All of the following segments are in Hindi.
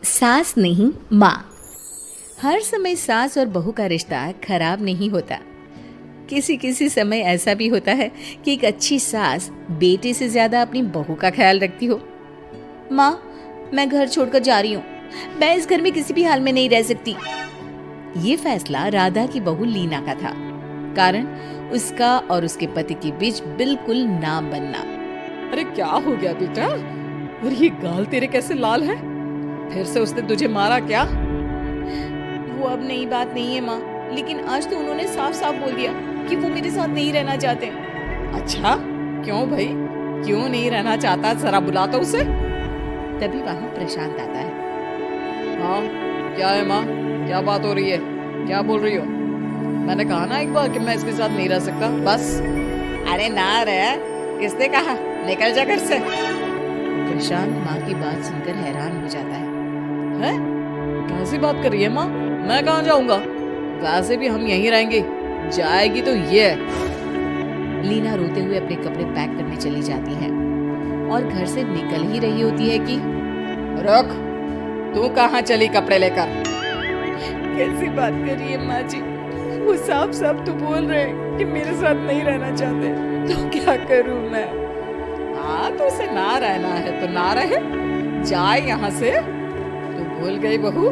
सास नहीं माँ। हर समय सास और बहू का रिश्ता खराब नहीं होता। किसी किसी समय ऐसा भी होता है कि एक अच्छी सास बेटे से ज्यादा अपनी बहू का ख्याल रखती हो। माँ, मैं घर छोड़कर जा रही हूँ, मैं इस घर में किसी भी हाल में नहीं रह सकती। ये फैसला राधा की बहू लीना का था। कारण उसका और उसके पति के बीच बिल्कुल ना बनना। अरे क्या हो गया बेटा? और ये गाल तेरे कैसे लाल है? फिर से उसने तुझे मारा क्या? वो अब नई बात नहीं है माँ, लेकिन आज तो उन्होंने साफ साफ बोल दिया कि वो मेरे साथ नहीं रहना चाहते। अच्छा, क्यों भाई? क्यों नहीं रहना चाहता? जरा बुला तो उसे। तभी वहाँ प्रशांत आता है। हाँ, क्या है माँ? क्या बात हो रही है? क्या बोल रही हो? मैंने कहा ना एक बार कि मैं इसके साथ नहीं रह सकता, बस। अरे ना रे, किसने कहा? निकल जा घर से। प्रशांत माँ की बात सुनकर हैरान हो जाता है। हैं? कैसी बात कर रही है माँ? मैं कहाँ जाऊंगा? वैसे भी हम यहीं रहेंगे। जाएगी तो ये। लीना रोते हुए अपने कपड़े पैक करने चली जाती है और घर से निकल ही रही होती है कि रुक, तू कहाँ चली कपड़े लेकर? कैसी बात कर रही है माँ जी? वो साफ साफ तो बोल रहे हैं कि मेरे साथ नहीं रहना चाहते, तो क्या करूँ मैं? हाँ, तो उसे ना रहना है तो ना रहे, जाए यहाँ से। तू भूल गई बहू,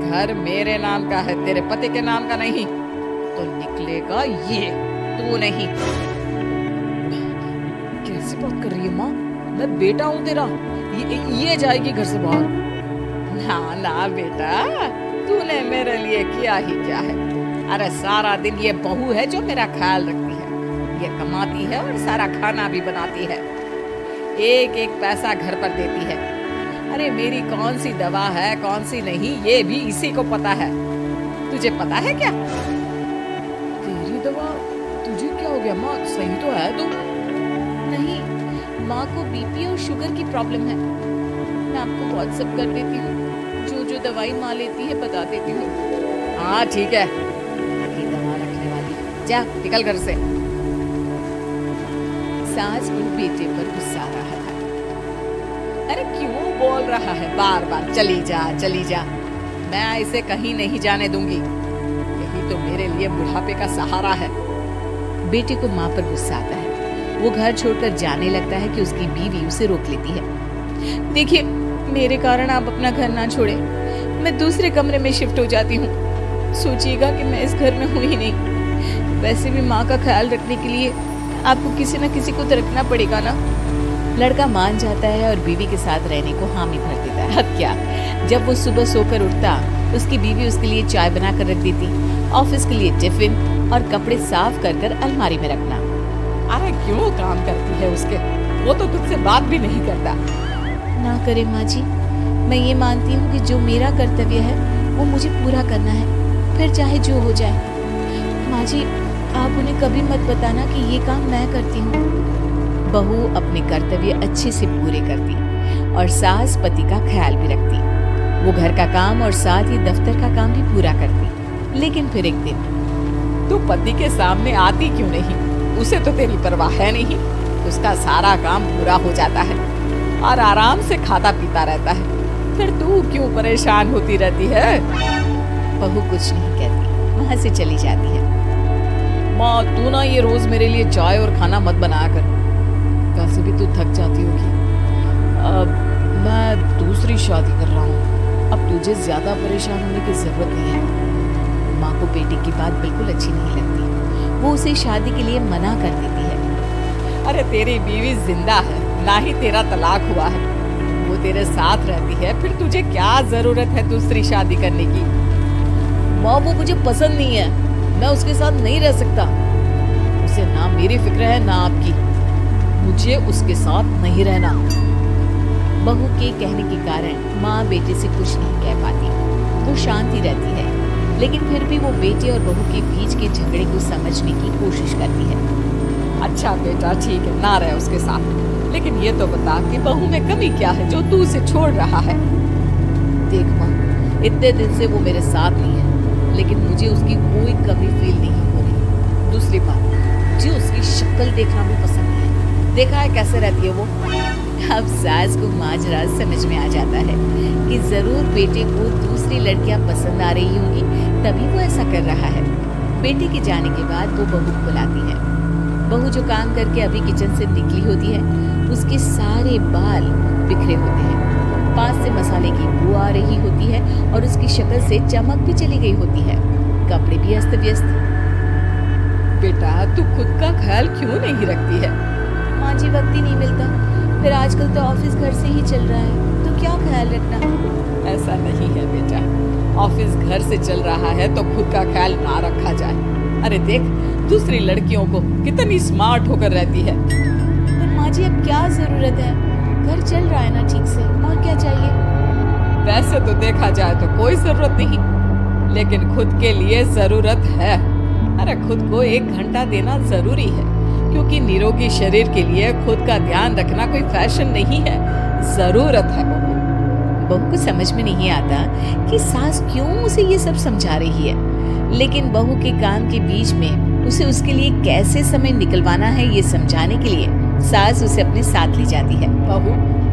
घर मेरे नाम का है, तेरे पति के नाम का नहीं। तो निकलेगा ये, तू नहीं। कैसी बात कर रही है माँ? मैं बेटा हूँ तेरा, ये जाएगी घर से बाहर। ना ना बेटा, तूने मेरे लिए किया ही क्या है? अरे सारा दिन ये बहू है जो मेरा ख्याल रखती है। ये कमाती है और सारा खाना भी बनाती है, एक एक पैसा घर पर देती है। अरे मेरी कौन सी दवा है कौन सी नहीं, ये भी इसी को पता है। तुझे पता है क्या? तेरी दवा? तुझे क्या हो गया माँ? सही तो है तू? नहीं, माँ को बीपी और शुगर की प्रॉब्लम है। मैं आपको व्हाट्सएप कर देती हूँ, जो जो दवाई माँ लेती है बता देती हूँ। हाँ ठीक है, ये दवा रखने वाली, जा निकल घर से। सास को बेटे पर गुस्सा आ रहा था। अरे क्यों बोल रहा है बार बार चली जा चली जा? मैं इसे कहीं नहीं जाने दूंगी। यही तो मेरे लिए बुढ़ापे का सहारा है। बेटे को माँ पर गुस्सा आता है। वो घर छोड़कर जाने लगता है कि उसकी बीवी उसे रोक लेती है। देखिए, मेरे कारण आप अपना घर ना छोड़े, मैं दूसरे कमरे में शिफ्ट हो जाती हूँ। सोचिएगा कि मैं इस घर में हूँ ही नहीं। वैसे भी माँ का ख्याल रखने के लिए आपको किसी न किसी को तो रखना पड़ेगा ना। लड़का मान जाता है और बीवी के साथ रहने को हामी भर देता है। अब क्या, जब वो सुबह सोकर उठता, उसकी बीवी उसके लिए चाय बना कर रख देती, ऑफिस के लिए टिफिन और कपड़े साफ कर कर अलमारी में रखना। अरे क्यों काम करती है उसके? वो तो तुझसे बात भी नहीं करता। ना करे माँ जी, मैं ये मानती हूँ कि जो मेरा कर्तव्य है वो मुझे पूरा करना है, फिर चाहे जो हो जाए। माँ जी, आप उन्हें कभी मत बताना कि ये काम मैं करती हूँ। बहू अपने कर्तव्य अच्छे से पूरे करती और सास पति का ख्याल भी रखती। वो घर का काम और साथ ही दफ्तर का काम भी पूरा करती। लेकिन फिर एक दिन, तू पति के सामने आती क्यों नहीं? उसे तो तेरी परवाह है नहीं। उसका सारा काम पूरा हो जाता है और आराम से खाता पीता रहता है। फिर तू क्यों परेशान होती रहती है? बहू कुछ नहीं कहती, वहां से चली जाती है। माँ, तू ना ये रोज मेरे लिए चाय और खाना मत बनाया कर। वैसे भी तू थक जाती होगी। अब मैं दूसरी शादी कर रहा हूँ, अब तुझे ज्यादा परेशान होने की जरूरत नहीं है। माँ को बेटी की बात बिल्कुल अच्छी नहीं लगती। वो उसे शादी के लिए मना कर देती है। अरे तेरी बीवी जिंदा है, ना ही तेरा तलाक हुआ है। वो तेरे साथ रहती है, फिर तुझे क्या जरूरत है दूसरी शादी करने की? माँ, वो मुझे पसंद नहीं है, मैं उसके साथ नहीं रह सकता। उसे ना मेरी फिक्र है ना आपकी। मुझे उसके साथ नहीं रहना। बहू के कहने के कारण माँ बेटे से कुछ नहीं कह पाती। वो शांति रहती है, लेकिन फिर भी वो बेटे और बहू के बीच के झगड़े को समझने की कोशिश करती है। अच्छा बेटा, ठीक है, ना रहे उसके साथ, लेकिन ये तो बता कि बहू में कमी क्या है जो तू उसे छोड़ रहा है? देख माँ, इतने दिन से वो मेरे साथ नहीं है, लेकिन मुझे उसकी कोई कमी फील नहीं हो रही। दूसरी बात, मुझे उसकी शक्ल देखना भी पसंद नहीं है। देखा है कैसे रहती है वो? अब सास को माजरा समझ में आ जाता है कि जरूर बेटे को दूसरी लड़कियां पसंद आ रही होंगी, तभी वो ऐसा कर रहा है। बेटे के जाने के बाद वो बहू को बुलाती है। बहू जो काम करके अभी किचन से निकली होती है, उसके सारे बाल बिखरे होते हैं, पास से मसाले की बू आ रही होती है और उसकी शक्ल से चमक भी चली गई होती है, कपड़े भी अस्त व्यस्त। बेटा तू खुद का ख्याल क्यों नहीं रखती है? माँ जी वक्त ही नहीं मिलता, फिर आजकल तो ऑफिस घर से ही चल रहा है, तो क्या ख्याल रखना। ऐसा नहीं है बेटा, ऑफिस घर से चल रहा है तो खुद का ख्याल ना रखा जाए। अरे देख दूसरी लड़कियों को कितनी स्मार्ट होकर रहती है। पर माँ जी अब क्या जरूरत है, घर चल रहा है ना ठीक से, और क्या चाहिए। वैसे तो देखा जाए तो कोई जरूरत नहीं, लेकिन खुद के लिए जरूरत है। अरे खुद को 1 घंटा देना जरूरी है, क्योंकि निरोगी शरीर के लिए खुद का ध्यान रखना कोई फैशन नहीं है, जरूरत है। बहू को समझ में नहीं आता कि सास क्यों उसे ये सब समझा रही है, लेकिन बहू के काम के बीच में उसे उसके लिए कैसे समय निकलवाना है ये समझाने के लिए सास उसे अपने साथ ले जाती है। बहू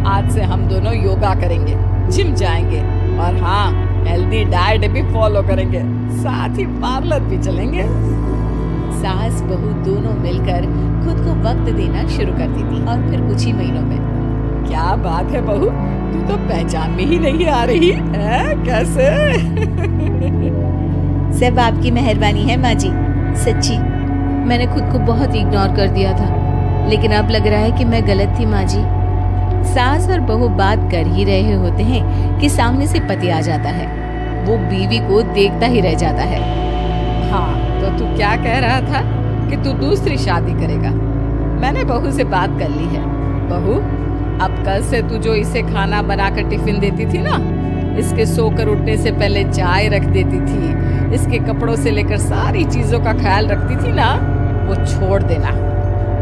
आज से हम दोनों योगा करेंगे, जिम जाएंगे और हाँ हेल्दी डाइट भी फॉलो करेंगे, साथ ही पार्लर भी चलेंगे। सास बहू दोनों मिलकर खुद को वक्त देना शुरू कर देती और फिर कुछ ही महीनों में। क्या बात है बहू, तू तो पहचान में ही नहीं आ रही है, कैसे? सब आपकी मेहरबानी है माँ जी, सच्ची मैंने खुद को बहुत इग्नोर कर दिया था, लेकिन अब लग रहा है कि मैं गलत थी माँ जी। सास और बहू बात कर ही रहे होते हैं कि सामने से पति आ जाता है। वो बीवी को देखता ही रह जाता है। हाँ तो तू क्या कह रहा था कि तू दूसरी शादी करेगा? मैंने बहू से बात कर ली है। बहू अब कल से तू जो इसे खाना बनाकर टिफिन देती थी ना, इसके सोकर उठने से पहले चाय रख देती थी, इसके कपड़ों से लेकर सारी चीजों का ख्याल रखती थी ना, वो छोड़ देना।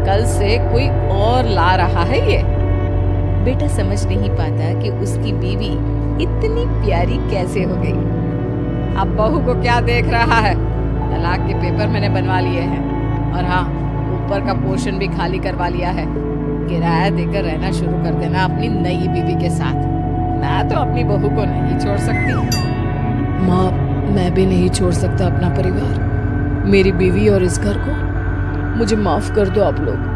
कल से कोई और ला रहा है ये। बेटा समझ नहीं पाता कि उसकी बीवी इतनी प्यारी कैसे हो गई। अब बहू को क्या देख रहा है? तलाक के पेपर मैंने बनवा लिए हैं और हाँ ऊपर का पोर्शन भी खाली करवा लिया है। किराया देकर रहना शुरू कर देना अपनी नई बीवी के साथ। मैं तो अपनी बहू को नहीं छोड़ सकती। माँ मैं भी नहीं छोड़ सकता अपना परिवार, मेरी बीवी और इस घर को। मुझे माफ कर दो आप लोग।